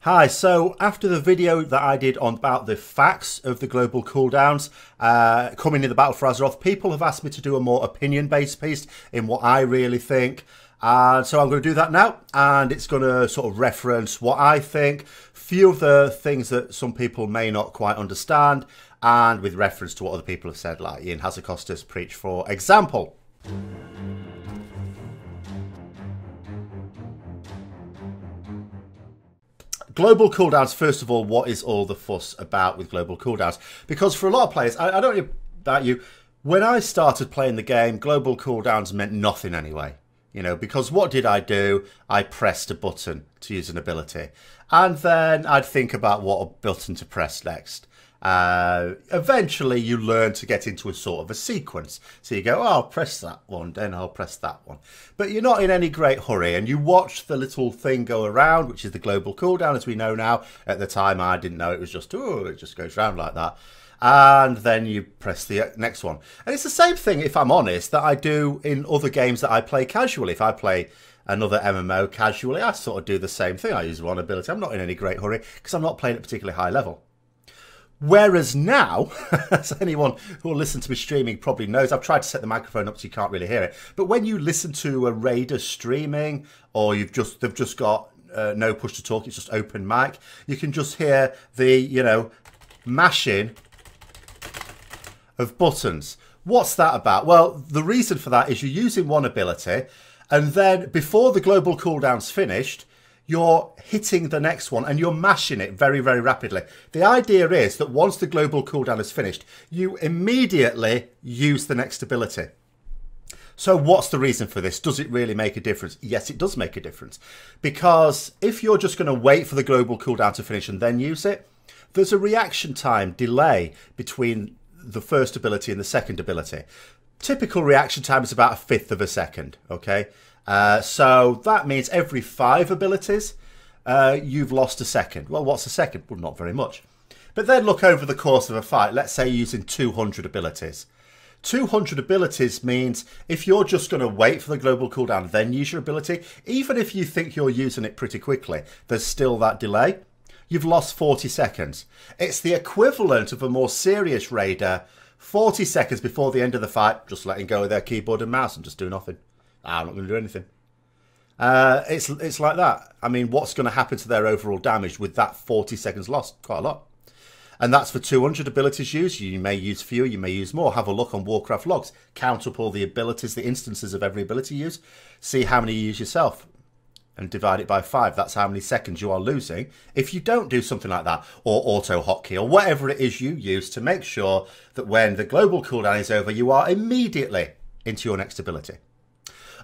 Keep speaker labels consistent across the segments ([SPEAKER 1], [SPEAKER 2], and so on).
[SPEAKER 1] Hi, so after the video that I did on about the facts of the global cooldowns coming in the Battle for Azeroth, people have asked me to do a more opinion-based piece in what I really think. So I'm going to do that now, and it's going to sort of reference what I think, few of the things that some people may not quite understand, and with reference to what other people have said, like Ion Hazzikostas Preach, for example. Global cooldowns, first of all, what is all the fuss about with global cooldowns? Because for a lot of players, I don't know about you, when I started playing the game, global cooldowns meant nothing anyway. You know, because what did I do? I pressed a button to use an ability. And then I'd think about what button to press next. Eventually you learn to get into a sort of a sequence. So you go, oh, I'll press that one, then I'll press that one. But you're not in any great hurry, and you watch the little thing go around, which is the global cooldown, as we know now. At the time I didn't know it was just, oh, it just goes around like that. And then you press the next one. And it's the same thing, if I'm honest, that I do in other games that I play casually. If I play another MMO casually, I sort of do the same thing. I use one ability. I'm not in any great hurry because I'm not playing at particularly high level. Whereas now, as anyone who will listen to me streaming probably knows, I've tried to set the microphone up so you can't really hear it. But when you listen to a raider streaming, or they've just got no push to talk, it's just open mic, you can just hear the, you know, mashing of buttons. What's that about? Well, the reason for that is you're using one ability, and then before the global cooldown's finished, you're hitting the next one and you're mashing it very, very rapidly. The idea is that once the global cooldown is finished, you immediately use the next ability. So what's the reason for this? Does it really make a difference? Yes, it does make a difference. Because if you're just going to wait for the global cooldown to finish and then use it, there's a reaction time delay between the first ability and the second ability. Typical reaction time is about 1/5 of a second, okay? So that means every 5 abilities, you've lost a second. Well, what's a second? Well, not very much. But then look over the course of a fight. Let's say using 200 abilities. 200 abilities means if you're just going to wait for the global cooldown, then use your ability, even if you think you're using it pretty quickly, there's still that delay. You've lost 40 seconds. It's the equivalent of a more serious raider, 40 seconds before the end of the fight, just letting go of their keyboard and mouse and just do nothing. I'm not going to do anything. It's like that. I mean, what's going to happen to their overall damage with that 40 seconds lost? Quite a lot. And that's for 200 abilities used. You may use fewer, you may use more. Have a look on Warcraft logs. Count up all the abilities, the instances of every ability used. See how many you use yourself. And divide it by 5. That's how many seconds you are losing if you don't do something like that, or auto hotkey, or whatever it is you use to make sure that when the global cooldown is over, you are immediately into your next ability.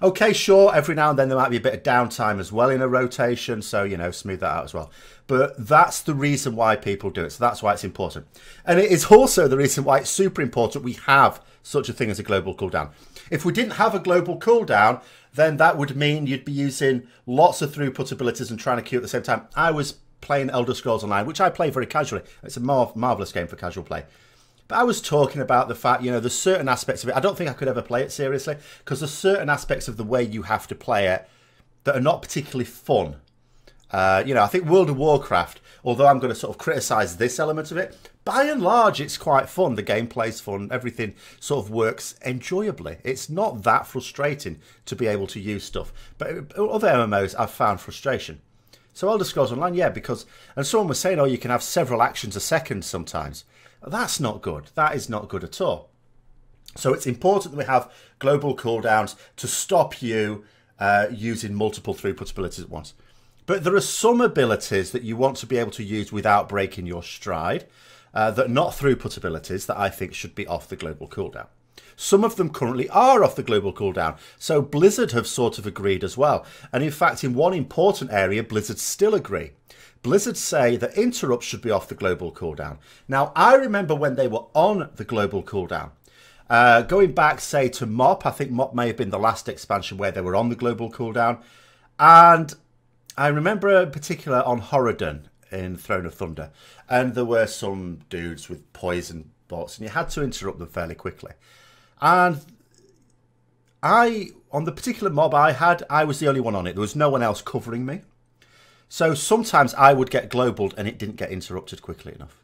[SPEAKER 1] Okay, sure, every now and then there might be a bit of downtime as well in a rotation, so, you know, smooth that out as well. But that's the reason why people do it, so that's why it's important. And it is also the reason why it's super important we have such a thing as a global cooldown. If we didn't have a global cooldown, then that would mean you'd be using lots of throughput abilities and trying to queue at the same time. I was playing Elder Scrolls Online, which I play very casually. It's a marvellous game for casual play. But I was talking about the fact, you know, there's certain aspects of it. I don't think I could ever play it seriously because there's certain aspects of the way you have to play it that are not particularly fun. You know, I think World of Warcraft, although I'm going to sort of criticise this element of it, by and large, it's quite fun. The gameplay's fun. Everything sort of works enjoyably. It's not that frustrating to be able to use stuff. But other MMOs, I've found frustration. So Elder Scrolls Online, yeah, because... And someone was saying, oh, you can have several actions a second sometimes. That's not good. That is not good at all. So it's important that we have global cooldowns to stop you using multiple throughput abilities at once. But there are some abilities that you want to be able to use without breaking your stride, that are not throughput abilities that I think should be off the global cooldown. Some of them currently are off the global cooldown, so Blizzard have sort of agreed as well. And in fact, in one important area, Blizzard still agree. Blizzard say that interrupts should be off the global cooldown. Now, I remember when they were on the global cooldown, going back, say, to MoP, I think MoP may have been the last expansion where they were on the global cooldown. And I remember in particular on Horadon in Throne of Thunder, and there were some dudes with poison bolts, and you had to interrupt them fairly quickly. And on the particular mob I was the only one on it. There was no one else covering me. So sometimes I would get globaled and it didn't get interrupted quickly enough.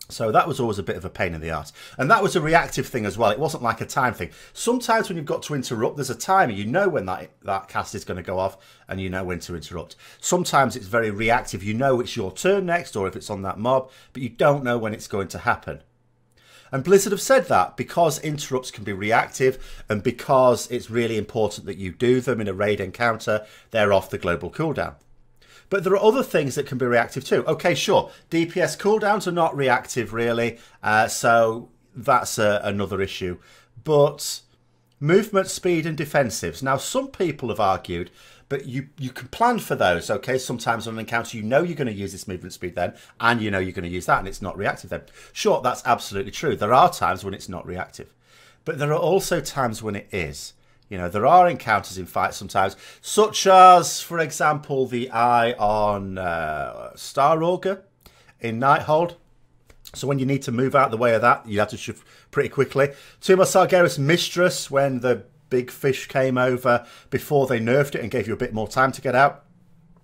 [SPEAKER 1] So that was always a bit of a pain in the arse. And that was a reactive thing as well. It wasn't like a time thing. Sometimes when you've got to interrupt, there's a timer. You know when that cast is going to go off and you know when to interrupt. Sometimes it's very reactive. You know it's your turn next or if it's on that mob, but you don't know when it's going to happen. And Blizzard have said that because interrupts can be reactive and because it's really important that you do them in a raid encounter, they're off the global cooldown. But there are other things that can be reactive too. Okay, sure. DPS cooldowns are not reactive really, so that's another issue. But movement speed and defensives. Now, some people have argued, but you can plan for those, okay? Sometimes on an encounter, you know you're going to use this movement speed then, and you know you're going to use that, and it's not reactive then. Sure, that's absolutely true. There are times when it's not reactive. But there are also times when it is. You know, there are encounters in fights sometimes, such as, for example, the Ion Star Auger in Nighthold. So when you need to move out the way of that, you have to shift pretty quickly. Tuma Sargeras Mistress, when the big fish came over before they nerfed it and gave you a bit more time to get out.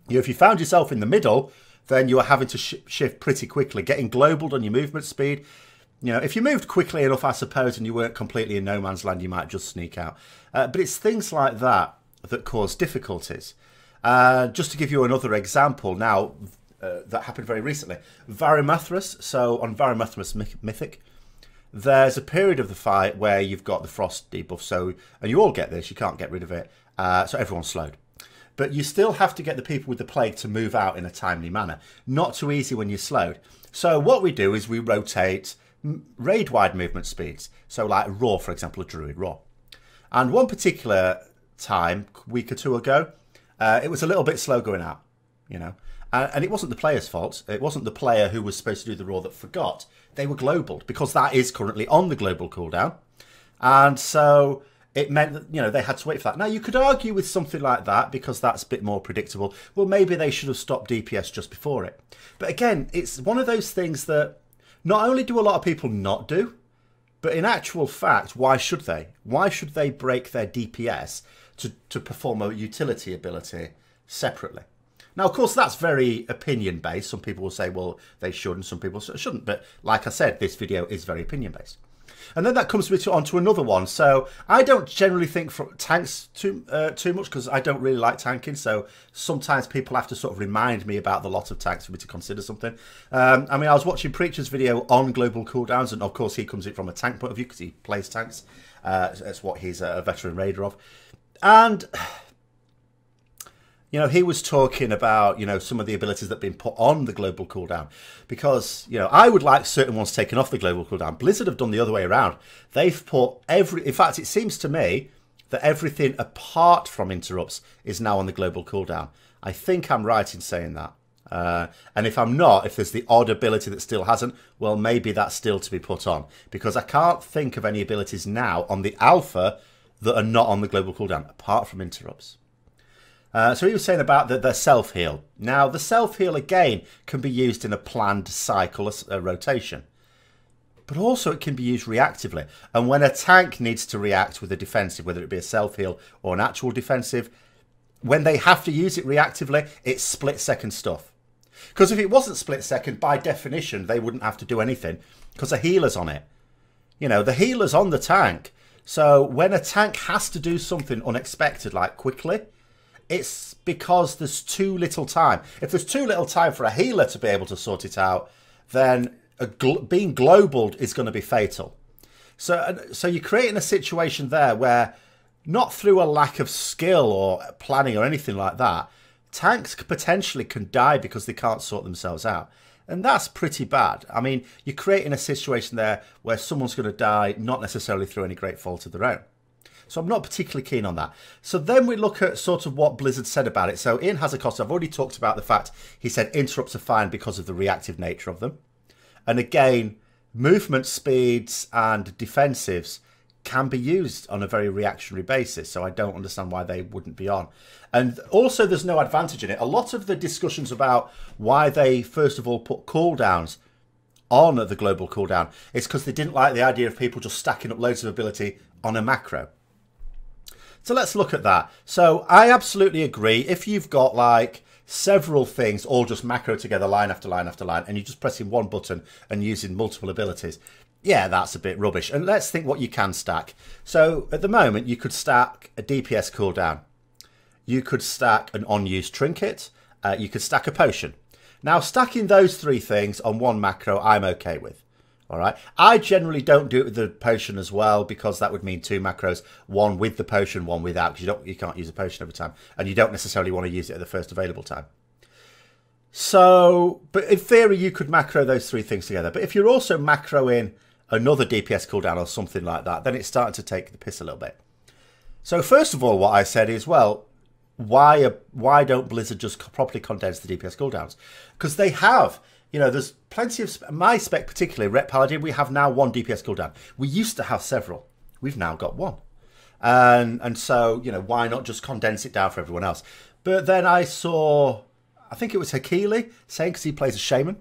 [SPEAKER 1] You know, if you found yourself in the middle, then you were having to shift pretty quickly, getting globaled on your movement speed. You know, if you moved quickly enough, I suppose, and you weren't completely in no man's land, you might just sneak out. But it's things like that that cause difficulties. Just to give you another example now, that happened very recently. Varimathras, so on Varimathras Mythic, there's a period of the fight where you've got the frost debuff, so, and you all get this, you can't get rid of it, so everyone's slowed. But you still have to get the people with the plague to move out in a timely manner. Not too easy when you're slowed. So what we do is we rotate raid-wide movement speeds. So like Raw, for example, a Druid Raw. And one particular time, a week or two ago, it was a little bit slow going out, you know. And it wasn't the player's fault. It wasn't the player who was supposed to do the Raw that forgot. They were globaled because that is currently on the global cooldown. And so it meant that, you know, they had to wait for that. Now, you could argue with something like that because that's a bit more predictable. Well, maybe they should have stopped DPS just before it. But again, it's one of those things that not only do a lot of people not do, but in actual fact, why should they? Why should they break their DPS to perform a utility ability separately? Now, of course, that's very opinion-based. Some people will say, well, they should, and some people shouldn't. But like I said, this video is very opinion-based. And then that comes me on to another one. So I don't generally think for tanks too much because I don't really like tanking. So sometimes people have to sort of remind me about the lot of tanks for me to consider something. I mean, I was watching Preacher's video on global cooldowns, and of course he comes in from a tank point of view because he plays tanks. That's what he's a veteran raider of. And you know, he was talking about, you know, some of the abilities that have been put on the global cooldown. Because, you know, I would like certain ones taken off the global cooldown. Blizzard have done the other way around. They've put in fact, it seems to me that everything apart from interrupts is now on the global cooldown. I think I'm right in saying that. And if I'm not, if there's the odd ability that still hasn't, well, maybe that's still to be put on. Because I can't think of any abilities now on the alpha that are not on the global cooldown, apart from interrupts. So he was saying about the self-heal. Now, the self-heal, again, can be used in a planned cycle, a rotation. But also it can be used reactively. And when a tank needs to react with a defensive, whether it be a self-heal or an actual defensive, when they have to use it reactively, it's split-second stuff. Because if it wasn't split-second, by definition, they wouldn't have to do anything because a healer's on it. You know, the healer's on the tank. So when a tank has to do something unexpected, like quickly, it's because there's too little time. If there's too little time for a healer to be able to sort it out, then being globaled is going to be fatal. So you're creating a situation there where, not through a lack of skill or planning or anything like that, tanks potentially can die because they can't sort themselves out. And that's pretty bad. I mean, you're creating a situation there where someone's going to die, not necessarily through any great fault of their own. So I'm not particularly keen on that. So then we look at sort of what Blizzard said about it. So Ion Hazzikostas, I've already talked about the fact he said interrupts are fine because of the reactive nature of them. And again, movement speeds and defensives can be used on a very reactionary basis. So I don't understand why they wouldn't be on. And also there's no advantage in it. A lot of the discussions about why they, first of all, put cooldowns on the global cooldown is because they didn't like the idea of people just stacking up loads of ability on a macro. So let's look at that. So I absolutely agree. If you've got like several things all just macro together line after line after line, and you're just pressing one button and using multiple abilities. Yeah, that's a bit rubbish. And let's think what you can stack. So at the moment, you could stack a DPS cooldown. You could stack an on-use trinket. You could stack a potion. Now, stacking those three things on one macro, I'm okay with. All right. I generally don't do it with the potion as well, because that would mean two macros, one with the potion, one without, because you can't use a potion every time, and you don't necessarily want to use it at the first available time. So, but in theory, you could macro those three things together. But if you're also macroing another DPS cooldown or something like that, then it's starting to take the piss a little bit. So first of all, what I said is, well, why don't Blizzard just properly condense the DPS cooldowns? Because they have. You know, there's plenty of... My spec particularly, Ret Paladin, we have now one DPS cooldown. We used to have several. We've now got one. And so, you know, why not just condense it down for everyone else? But then I saw... I think it was Hakili saying, because he plays a shaman.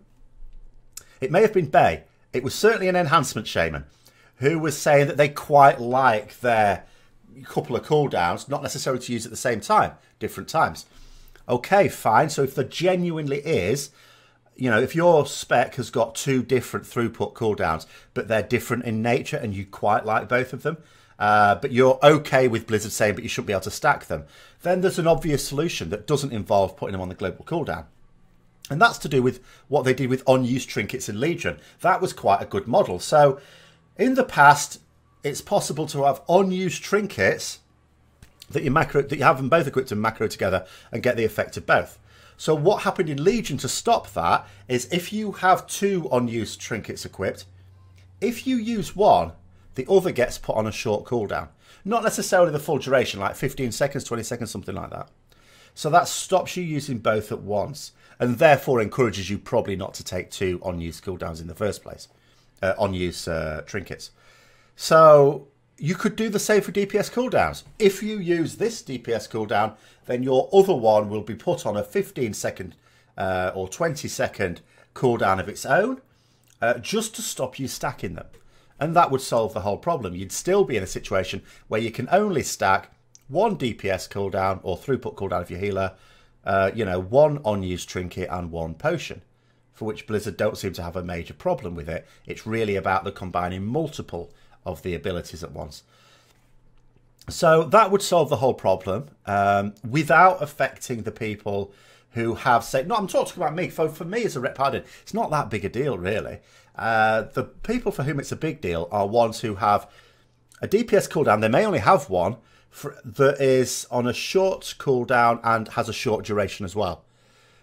[SPEAKER 1] It may have been Bay. It was certainly an enhancement shaman who was saying that they quite like their couple of cooldowns, not necessarily to use at the same time, different times. Okay, fine. So if there genuinely is... You know, if your spec has got two different throughput cooldowns, but they're different in nature and you quite like both of them, but you're okay with Blizzard saying, but you shouldn't be able to stack them, then there's an obvious solution that doesn't involve putting them on the global cooldown. And that's to do with what they did with on-use trinkets in Legion. That was quite a good model. So in the past, it's possible to have on-use trinkets that you have them both equipped and macro together and get the effect of both. So what happened in Legion to stop that is if you have two on-use trinkets equipped, if you use one, the other gets put on a short cooldown. Not necessarily the full duration, like 15 seconds, 20 seconds, something like that. So that stops you using both at once, and therefore encourages you probably not to take two on-use cooldowns in the first place, on-use trinkets. So you could do the same for DPS cooldowns. If you use this DPS cooldown, then your other one will be put on a 15-second or 20-second cooldown of its own, just to stop you stacking them. And that would solve the whole problem. You'd still be in a situation where you can only stack one DPS cooldown or throughput cooldown if you're healer, you know, one on-use trinket and one potion, for which Blizzard don't seem to have a major problem with it. It's really about the combining multiple of the abilities at once. So that would solve the whole problem without affecting the people who have said, no, I'm talking about me. For me as a Ret Paladin, it's not that big a deal, really. The people for whom it's a big deal are ones who have a DPS cooldown. They may only have one that is on a short cooldown and has a short duration as well.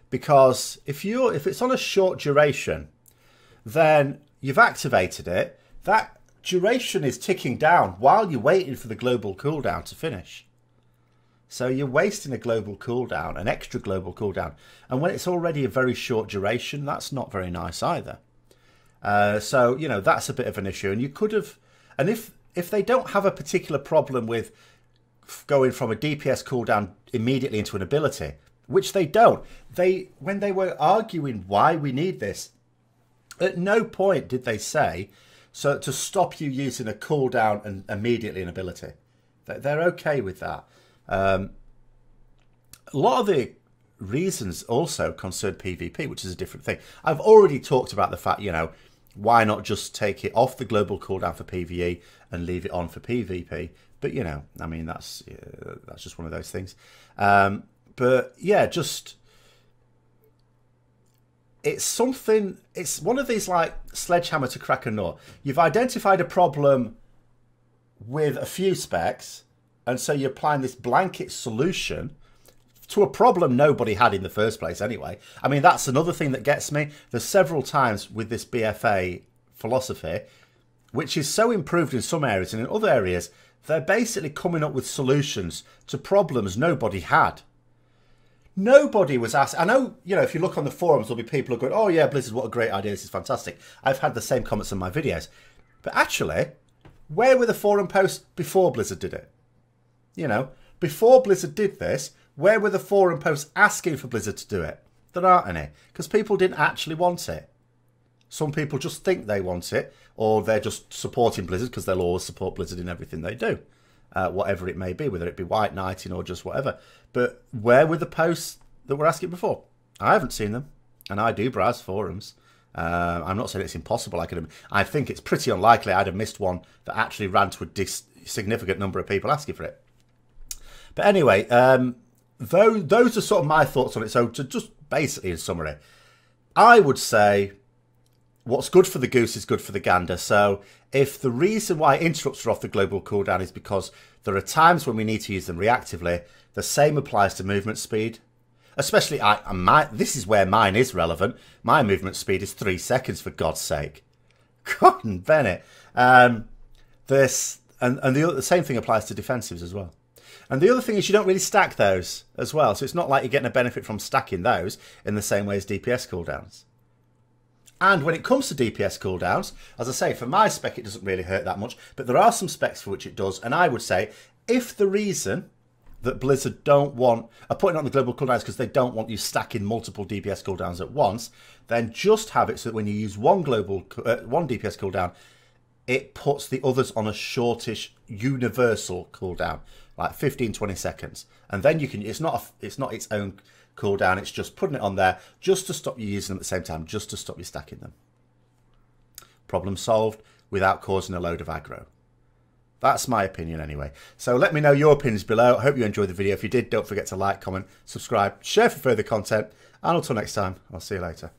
[SPEAKER 1] Because if it's on a short duration, then you've activated it. That duration is ticking down while you're waiting for the global cooldown to finish. So you're wasting a global cooldown, an extra global cooldown. And when it's already a very short duration, that's not very nice either. So, you know, that's a bit of an issue. And you could have... And if they don't have a particular problem with going from a DPS cooldown immediately into an ability, which they don't, when they were arguing why we need this, at no point did they say... So to stop you using a cooldown and immediately an ability. They're okay with that. A lot of the reasons also concern PvP, which is a different thing. I've already talked about the fact, you know, why not just take it off the global cooldown for PvE and leave it on for PvP? But, you know, I mean, that's just one of those things. But, yeah, just... It's one of these like sledgehammer to crack a nut. You've identified a problem with a few specs, and so you're applying this blanket solution to a problem nobody had in the first place anyway. I mean, that's another thing that gets me. There's several times with this BFA philosophy, which is so improved in some areas, and in other areas, they're basically coming up with solutions to problems nobody had. Nobody was asked. I know, you know, if you look on the forums, there'll be people who are going, oh yeah, Blizzard, what a great idea, this is fantastic. I've had the same comments on my videos. But actually, where were the forum posts before Blizzard did it? You know, before Blizzard did this, where were the forum posts asking for Blizzard to do it? There aren't any, because people didn't actually want it. Some people just think they want it, or they're just supporting Blizzard because they'll always support Blizzard in everything they do. Whatever it may be, whether it be white knighting or just whatever. But where were the posts that were asking before. I haven't seen them, and I do browse forums. I'm not saying it's impossible. I think it's pretty unlikely I'd have missed one that actually ran to a significant number of people asking for it. But anyway, those are sort of my thoughts on it. So to just basically in summary, I would say what's good for the goose is good for the gander. So if the reason why interrupts are off the global cooldown is because there are times when we need to use them reactively, the same applies to movement speed. Especially, this is where mine is relevant. My movement speed is 3 seconds, for God's sake. God and Bennett. The same thing applies to defensives as well. And the other thing is you don't really stack those as well. So it's not like you're getting a benefit from stacking those in the same way as DPS cooldowns. And when it comes to DPS cooldowns, as I say, for my spec, it doesn't really hurt that much. But there are some specs for which it does. And I would say, if the reason that Blizzard are putting on the global cooldowns because they don't want you stacking multiple DPS cooldowns at once, then just have it so that when you use one DPS cooldown, it puts the others on a shortish universal cooldown, like 15-20 seconds. And then you can, it's not its own cooldown, it's just putting it on there just to stop you using them at the same time, just to stop you stacking them. Problem solved without causing a load of aggro. That's my opinion anyway. So let me know your opinions below. I hope you enjoyed the video. If you did, don't forget to like, comment, subscribe, share for further content. And until next time, I'll see you later.